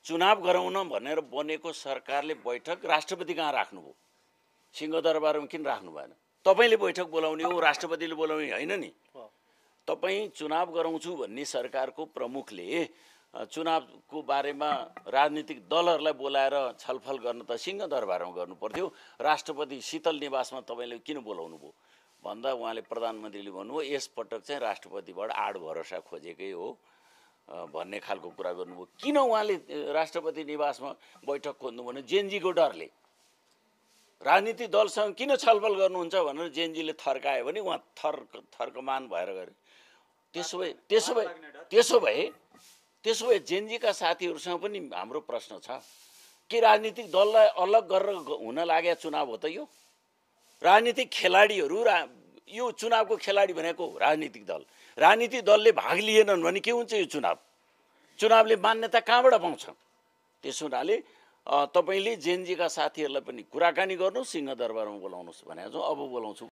चुनाव गराउन भनेर बनेको सरकारले बैठक राष्ट्रपति कहाँ राख्नुभयो? सिंहदरबारमा किन राख्नु भएन? तपाईले बैठक बोलाउने हो, राष्ट्रपतिले बोलाउने होइन नि। तपाईँ चुनाव गराउँछु भन्ने सरकारको प्रमुखले चुनावको बारेमा राजनीतिक दलहरूलाई बोलाएर छलफल गर्न त सिंहदरबारमा गर्नु पर्थ्यो। राष्ट्रपति शीतल निवासमा तपाईँले किन बोलाउनु भयो भन्दा उहाँले प्रधानमन्त्रीले भन्नुभयो यसपटक चाहिँ राष्ट्रपतिबाट आड भरोसा खोजेकै हो भन्ने खालको कुरा गर्नुभयो। किन उहाँले राष्ट्रपति निवासमा बैठक खोज्नु भने जेएनजीको डरले। राजनीतिक दलसँग किन छलफल गर्नुहुन्छ भनेर जेएनजीले थर्कायो भने उहाँ थर्कमान भएर गरे। त्यसो भए जेएनजीका साथीहरूसँग पनि हाम्रो प्रश्न छ के राजनीतिक दललाई अलग गरेर हुन लागेको चुनाव हो त यो? राजनीतिक खेलाडीहरू यो चुनावको खेलाडी भनेको राजनीतिक दल। राजनीतिक दलले भाग लिएनन् भने के हुन्छ यो चुनाव? चुनावले मान्यता कहाँबाट पाउँछ? त्यसो हुनाले तपाईले जेएनजीका साथीहरूलाई पनि कुराकानी गर्नु, सिंहदरबारमा बोलाउनुहोस् भनेको छौँ। अब बोलाउँछु।